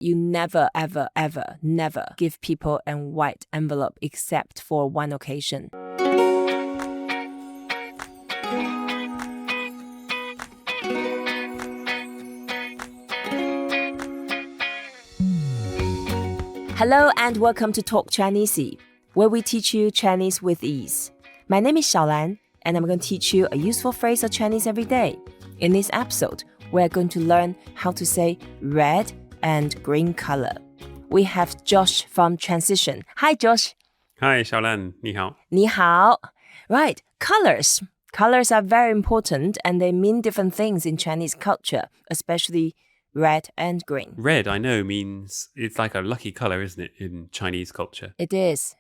You never, ever, ever, never give people a white envelope except for one occasion. Hello and welcome to Talk Chineasy, where we teach you Chinese with ease. My name is ShaoLan, and I'm going to teach you a useful phrase of Chinese every day. In this episode, we're going to learn how to say red and green color. We have Josh from Transition. Hi, Josh. Hi, ShaoLan. 你好. 你好. Right, colors. Colors are very important and they mean different things in Chinese culture, especially red and green. Red, I know, means it's like a lucky color, isn't it, in Chinese culture? It is.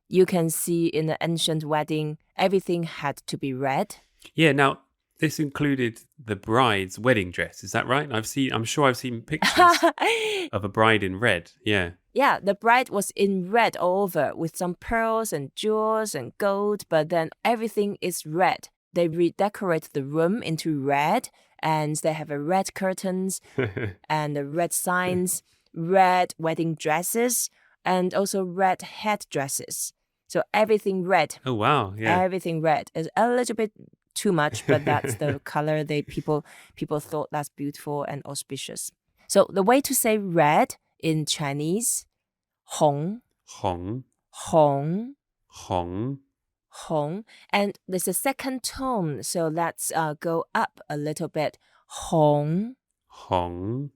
You can see in the ancient wedding, everything had to be red. Yeah, now, this included the bride's wedding dress, is that right? I'm sure I've seen pictures of a bride in red, yeah. Yeah, the bride was in red all over with some pearls and jewels and gold, but then everything is red. They redecorate the room into red and they have a red curtains and the red signs, red wedding dresses, and also red headdresses. So everything red. Oh, wow, yeah. Everything red. It's a little bit too much, but that's the color people thought that's beautiful and auspicious. So the way to say red in Chinese, hóng, hóng, hóng, hóng. hóng. And there's a second tone, so let's go up a little bit. Hóng, hóng.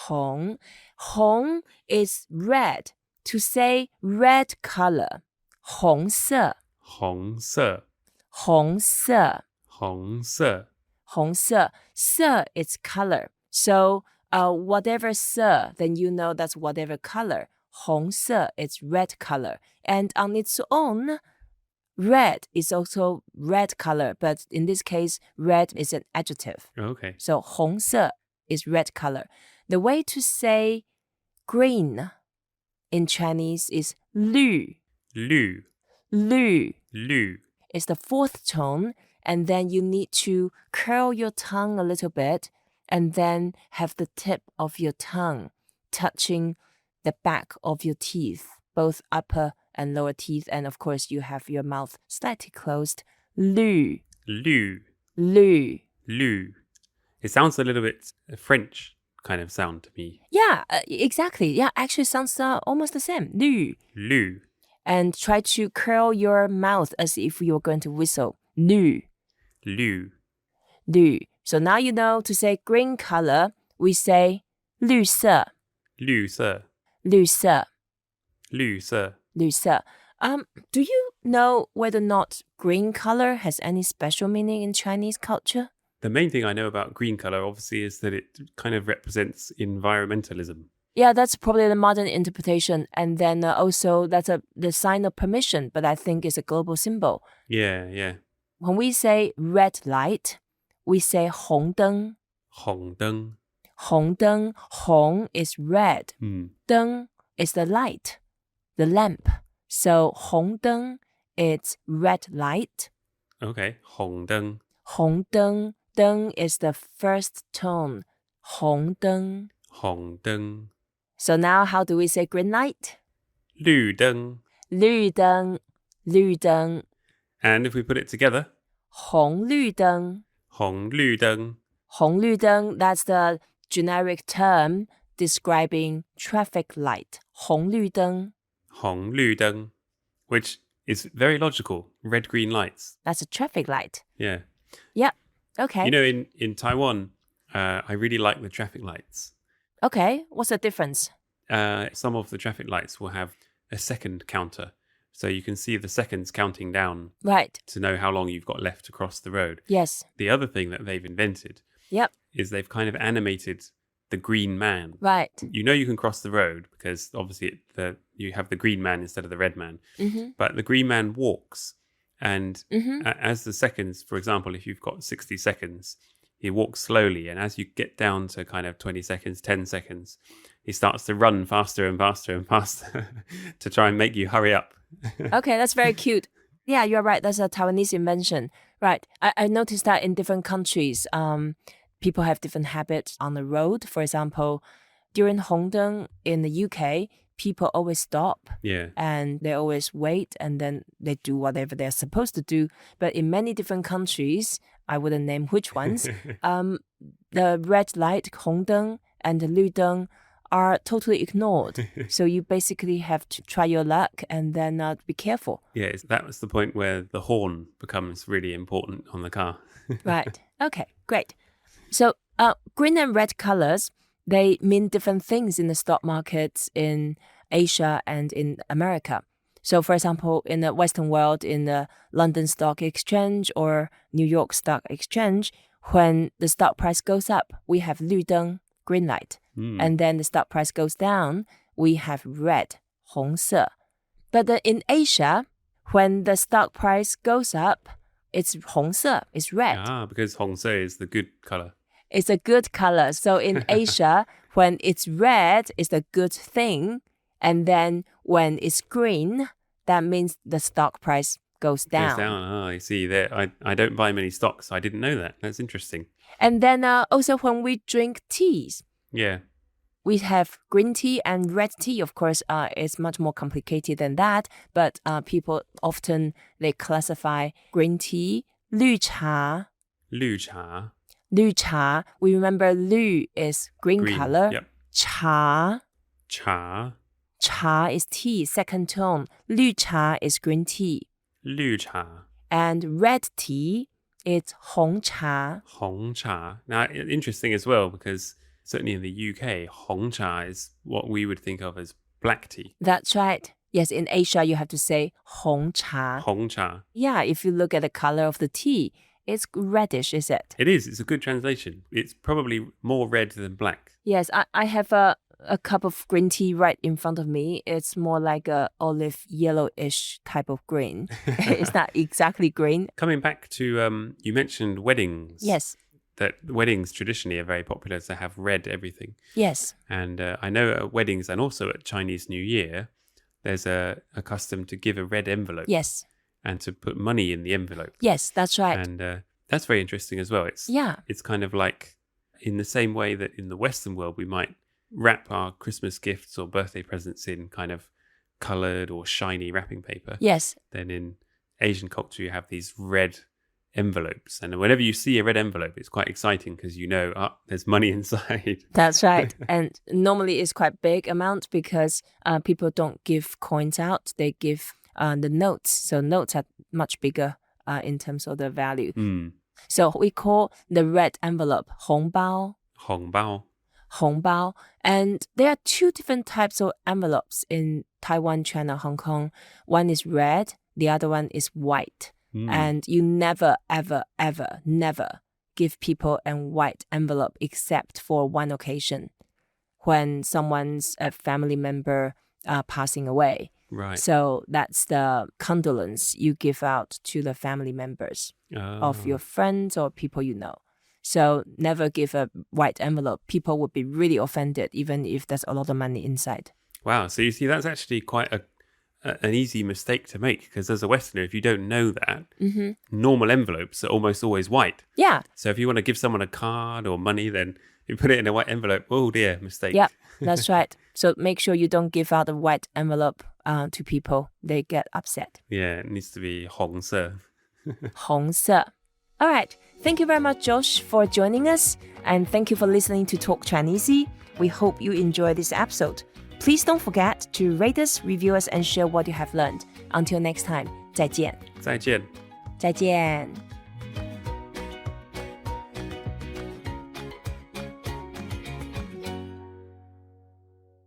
hóng. Hóng is red. To say red color, 红色, 红色, 红色. 红色. 红色. 色 is color. So whatever 色, then you know that's whatever color. 红色 is red color. And on its own, red is also red color. But in this case, red is an adjective. Okay. So 红色 is red color. The way to say green in Chinese is 绿. 绿. 绿 绿. is the fourth tone, and then you need to curl your tongue a little bit and then have the tip of your tongue touching the back of your teeth, both upper and lower teeth, and of course you have your mouth slightly closed. 绿绿. 绿 绿. It sounds a little bit French kind of sound to me. Yeah, exactly. Yeah, actually sounds almost the same. 绿 绿. And try to curl your mouth as if you're going to whistle. 绿 绿. 绿 So now you know to say green color, we say 绿色绿色. 绿色绿色. 绿色 Do you know whether or not green color has any special meaning in Chinese culture? The main thing I know about green color, obviously, is that it kind of represents environmentalism. Yeah, that's probably the modern interpretation. And then also that's the sign of permission, but I think it's a global symbol. Yeah, yeah. When we say red light, we say 红灯. 红灯. 红灯, 红 is red. 灯 is the light, the lamp. So 红灯 is red light. Okay, 红灯. 红灯, 灯 is the first tone. 红灯. 红灯. So now how do we say green light? 绿灯. 绿灯, 绿灯. And if we put it together? 红绿灯. 红绿灯. 红绿灯, that's the generic term describing traffic light. 红绿灯. 红绿灯. Which is very logical. Red, green lights. That's a traffic light. Yeah. Yep. Okay. You know, in Taiwan, I really like the traffic lights. Okay. What's the difference? Some of the traffic lights will have a second counter. So you can see the seconds counting down. Right. To know how long you've got left to cross the road. Yes. The other thing that they've invented is they've kind of animated the green man. Right. You know you can cross the road because obviously you have the green man instead of the red man. Mm-hmm. But the green man walks. And as the seconds, for example, if you've got 60 seconds, he walks slowly. And as you get down to kind of 20 seconds, 10 seconds, he starts to run faster and faster and faster to try and make you hurry up. Okay, that's very cute. Yeah, you're right. That's a Taiwanese invention. Right. I noticed that in different countries, people have different habits on the road. For example, during Hongdeng in the UK, people always stop. Yeah. And they always wait, and then they do whatever they're supposed to do. But in many different countries, I wouldn't name which ones, the red light, 红灯, and the 绿灯 are totally ignored. So you basically have to try your luck and then be careful. Yeah, that was the point where the horn becomes really important on the car. Right. Okay, great. So green and red colors, they mean different things in the stock markets in Asia and in America. So for example, in the Western world, in the London Stock Exchange or New York Stock Exchange, when the stock price goes up, we have 绿灯, green light. And then the stock price goes down, we have red, 红色. But in Asia, when the stock price goes up, it's 红色, it's red. Because 红色 is the good color. It's a good color. So in Asia, when it's red, it's a good thing. And then when it's green, that means the stock price goes down. Goes down. I see. There, I don't buy many stocks. I didn't know that. That's interesting. And then also when we drink teas. Yeah. We have green tea and red tea. Of course, it's much more complicated than that. But people often, they classify green tea, 绿茶. 绿茶. 绿茶. We remember 绿 is green color. Yep. 茶. 茶. 茶 is tea, second tone. 绿茶 is green tea. 绿茶. And red tea, it's 红茶. 红茶. Now, interesting as well, because certainly in the UK, 红茶 is what we would think of as black tea. That's right. Yes, in Asia, you have to say 红茶. 红茶. Yeah, if you look at the color of the tea, it's reddish, is it? It is. It's a good translation. It's probably more red than black. Yes, I have a cup of green tea right in front of me. It's more like a olive yellowish type of green. It's not exactly green. Coming back to, you mentioned weddings. Yes. That weddings traditionally are very popular to have red everything. Yes. And I know at weddings and also at Chinese New Year, there's a custom to give a red envelope. Yes. And to put money in the envelope. Yes, that's right. And that's very interesting as well. It's kind of like in the same way that in the Western world, we might wrap our Christmas gifts or birthday presents in kind of colored or shiny wrapping paper. Yes. Then in Asian culture, you have these red envelopes. And whenever you see a red envelope, it's quite exciting because you know, there's money inside. That's right. And normally it's quite big amount because people don't give coins out. They give the notes. So notes are much bigger in terms of the value. So we call the red envelope 红包. 红包. 红包. And there are two different types of envelopes in Taiwan, China, Hong Kong. One is red, the other one is white. And you never, ever, ever, never give people a white envelope except for one occasion, when someone's a family member passing away. Right. So that's the condolence you give out to the family members of your friends or people you know. So never give a white envelope. People would be really offended, even if there's a lot of money inside. Wow. So you see, that's actually quite an easy mistake to make, because as a Westerner, if you don't know that, normal envelopes are almost always white. Yeah. So if you want to give someone a card or money, then you put it in a white envelope. Oh dear, mistake. Yeah, that's right. So make sure you don't give out a white envelope to people. They get upset. Yeah, it needs to be 红色. 红色. All right. Thank you very much, Josh, for joining us. And thank you for listening to Talk Chineasy. We hope you enjoyed this episode. Please don't forget to rate us, review us, and share what you have learned. Until next time, 再见. 再见. 再见.